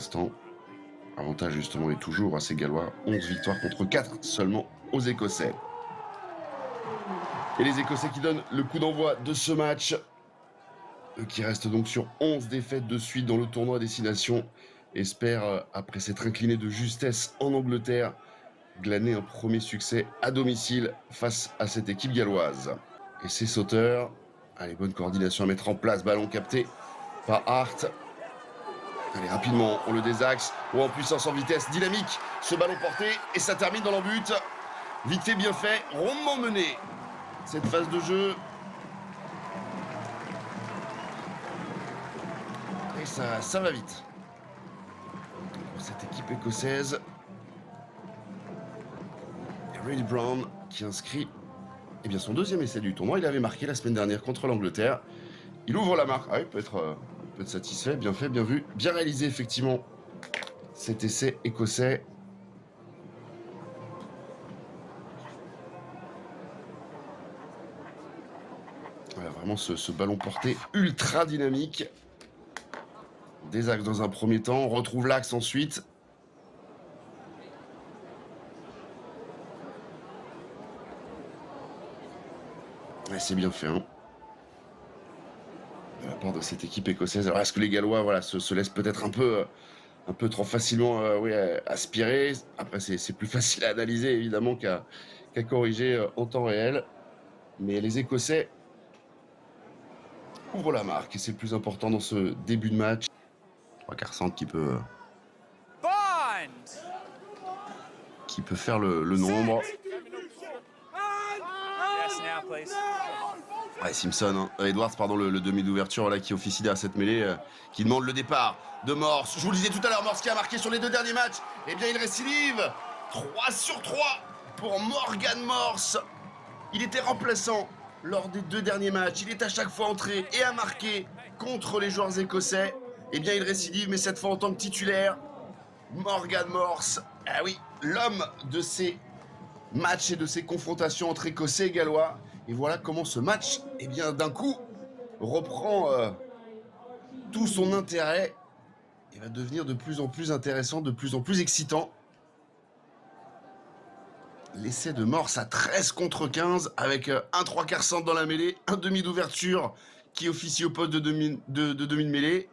l'instant. Avantage justement est toujours à ces Gallois. 11 victoires contre 4 seulement aux Écossais. Et les Écossais qui donnent le coup d'envoi de ce match. Eux qui restent donc sur 11 défaites de suite dans le tournoi Destination. Espèrent, après s'être inclinés de justesse en Angleterre, glaner un premier succès à domicile face à cette équipe galloise. Et ces sauteurs, allez, bonne coordination à mettre en place, ballon capté par Hart. Allez, rapidement, on le désaxe, ou en puissance, en vitesse, dynamique, ce ballon porté, et ça termine dans l'embut. Vite fait, bien fait, rondement mené. Cette phase de jeu. Et ça va vite. Pour cette équipe écossaise. Ray Brown qui inscrit son deuxième essai du tournoi. Il avait marqué la semaine dernière contre l'Angleterre. Il ouvre la marque. Ah, il peut être satisfait. Bien fait, bien vu. Bien réalisé, effectivement, cet essai écossais. Voilà, vraiment ce ballon porté ultra dynamique. Des axes dans un premier temps. On retrouve l'axe ensuite. Ouais, c'est bien fait, hein, de la part de cette équipe écossaise. Alors, est-ce que les Gallois, voilà, se laissent peut-être un peu trop facilement aspirer. Après, c'est plus facile à analyser, évidemment, qu'à corriger en temps réel. Mais les Écossais ouvrent la marque, et c'est le plus important dans ce début de match. Je crois qu'Arsante qui peut faire le nombre. Ouais, Simpson, hein. Edwards, pardon, le demi d'ouverture là, qui officie derrière cette mêlée, qui demande le départ de Morse. Je vous le disais tout à l'heure, Morse qui a marqué sur les 2 derniers matchs. Eh bien, il récidive. 3 sur 3 pour Morgan Morse. Il était remplaçant lors des 2 derniers matchs. Il est à chaque fois entré et a marqué contre les joueurs écossais. Eh bien, il récidive, mais cette fois en tant que titulaire. Morgan Morse, ah oui, l'homme de ces matchs et de ces confrontations entre Écossais et Gallois. Et voilà comment ce match, eh bien, d'un coup, reprend tout son intérêt et va devenir de plus en plus intéressant, de plus en plus excitant. L'essai de Morse à 13 contre 15 avec un 3/4 centre dans la mêlée, un demi d'ouverture qui officie au poste de demi de mêlée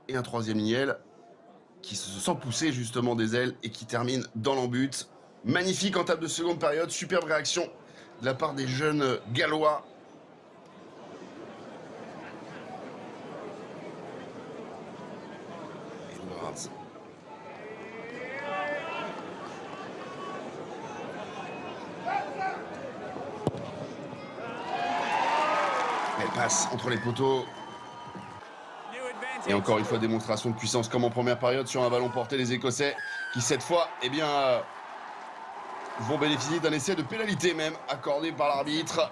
et un troisième lignel qui se sent pousser justement des ailes et qui termine dans l'embut. Magnifique en table de seconde période, superbe réaction de la part des jeunes Gallois. Edwards. Elle passe entre les poteaux. Et encore une fois, démonstration de puissance comme en première période sur un ballon porté des Écossais qui, cette fois, eh bien, vont bénéficier d'un essai de pénalité même accordé par l'arbitre.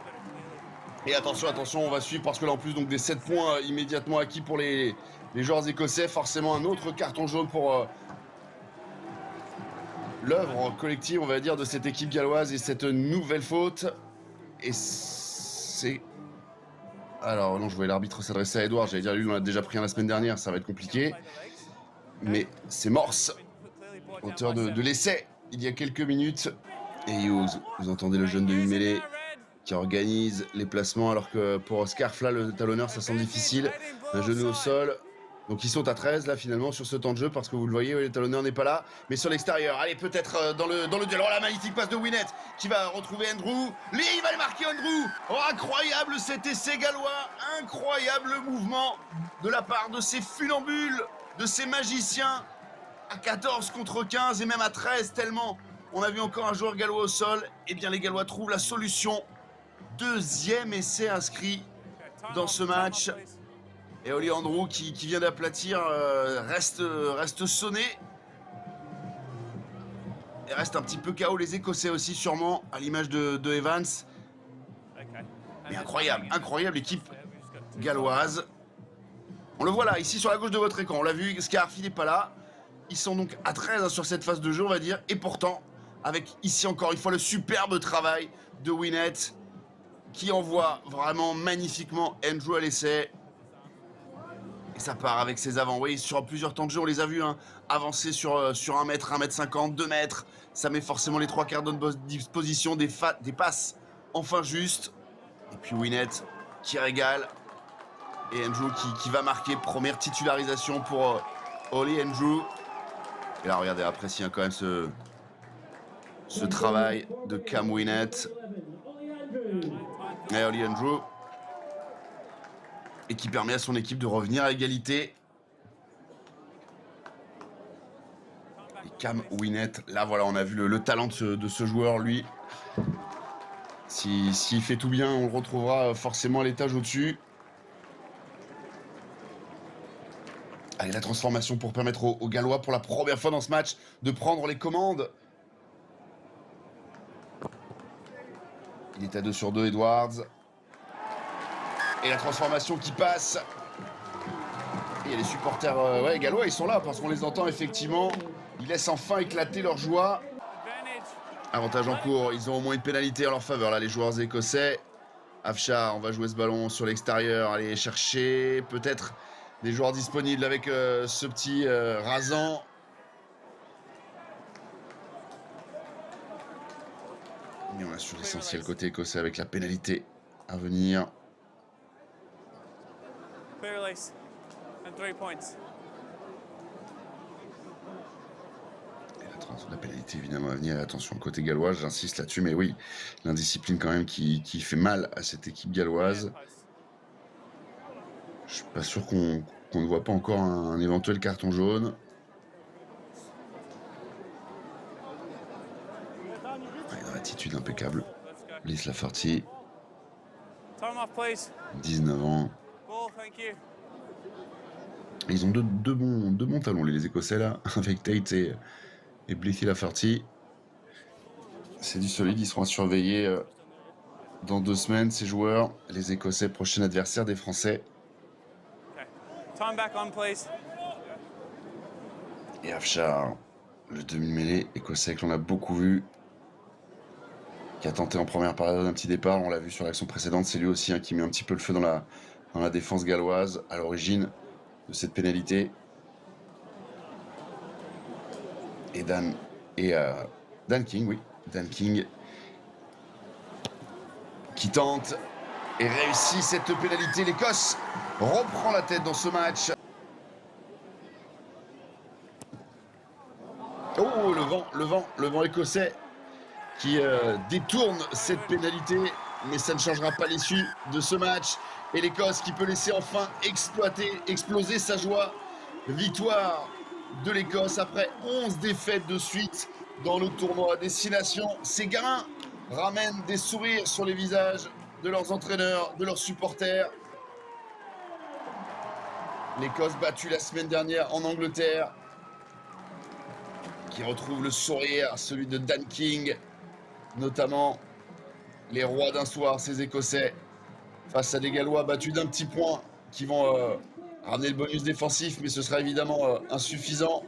Et attention, attention, on va suivre parce que là, en plus donc, des 7 points immédiatement acquis pour les joueurs écossais, forcément un autre carton jaune pour l'œuvre collective, on va dire, de cette équipe galloise et cette nouvelle faute. Et c'est... Alors non, je voyais l'arbitre s'adresser à Edouard, j'allais dire lui, on a déjà pris un la semaine dernière, ça va être compliqué. Mais c'est Morse, auteur de l'essai, il y a quelques minutes. Et Hughes, vous entendez le jeune de mêlée qui organise les placements, alors que pour Oscar Fla, le talonneur, ça semble difficile. Un genou au sol. Donc ils sont à 13 là finalement sur ce temps de jeu parce que vous le voyez, le talonneur n'est pas là. Mais sur l'extérieur, allez peut-être dans le duel. Oh la magnifique passe de Winnett qui va retrouver Andrew. Lui, il va le marquer Andrew. Oh incroyable cet essai gallois. Incroyable mouvement de la part de ces funambules, de ces magiciens. À 14 contre 15 et même à 13 tellement on a vu encore un joueur gallois au sol. Eh bien les Gallois trouvent la solution. Deuxième essai inscrit dans ce match. Et Oli Andrew qui vient d'aplatir reste sonné. Et reste un petit peu KO, les Écossais aussi sûrement, à l'image de Evans. Mais incroyable, incroyable équipe galloise. On le voit là, ici sur la gauche de votre écran. On l'a vu, Scarfi n'est pas là. Ils sont donc à 13 sur cette phase de jeu, on va dire. Et pourtant, avec ici encore une fois le superbe travail de Winnett qui envoie vraiment magnifiquement Andrew à l'essai. Et ça part avec ses avants. Oui, sur plusieurs temps de jeu, on les a vus hein, avancer sur 1 mètre, 1 mètre 50, 2 mètres. Ça met forcément les 3 quarts de disposition, des passes enfin justes. Et puis Winnet qui régale. Et Andrew qui va marquer. Première titularisation pour Holly Andrew. Et là, regardez, appréciez hein, quand même ce travail de Cam Winnet. Et Holly Andrew. Et qui permet à son équipe de revenir à égalité. Et Cam Winnet, là voilà, on a vu le talent de ce joueur, lui. S'il fait tout bien, on le retrouvera forcément à l'étage au-dessus. Allez, la transformation pour permettre aux Gallois, pour la première fois dans ce match, de prendre les commandes. Il est à 2 sur 2, Edwards. Et la transformation qui passe. Et il y a les supporters ouais, gallois, ils sont là parce qu'on les entend effectivement. Ils laissent enfin éclater leur joie. Avantage en cours, ils ont au moins une pénalité en leur faveur, là, les joueurs écossais. Afshar, on va jouer ce ballon sur l'extérieur, aller chercher peut-être des joueurs disponibles avec ce petit rasant. Et on assure l'essentiel côté écossais avec la pénalité à venir. La pénalité évidemment à venir, attention côté gallois, j'insiste là-dessus, mais oui, l'indiscipline quand même qui fait mal à cette équipe galloise. Je suis pas sûr qu'on ne voit pas encore un éventuel carton jaune. Ouais, dans l'attitude impeccable. Liz Lafferty, 19 ans. Ils ont deux bons talons, les Écossais là, avec Tate et Blythe Lafferty. C'est du solide, ils seront à surveiller dans 2 semaines, ces joueurs. Les Écossais, prochain adversaire des Français. Et Afshar, le demi-mêlée écossais que l'on a beaucoup vu, qui a tenté en première période un petit départ, on l'a vu sur l'action précédente, c'est lui aussi hein, qui met un petit peu le feu dans la défense galloise à l'origine de cette pénalité. Et Dan King, oui, Dan King, qui tente et réussit cette pénalité. L'Écosse reprend la tête dans ce match. Oh, le vent écossais qui détourne cette pénalité, mais ça ne changera pas l'issue de ce match. Et l'Écosse qui peut laisser enfin exploser sa joie. Victoire de l'Écosse après 11 défaites de suite dans le tournoi à destination. Ces gamins ramènent des sourires sur les visages de leurs entraîneurs, de leurs supporters. L'Écosse battue la semaine dernière en Angleterre, qui retrouve le sourire, celui de Dan King, notamment les rois d'un soir, ces Écossais, face à des Gallois battus d'un petit point, qui vont ramener le bonus défensif, mais ce sera évidemment insuffisant.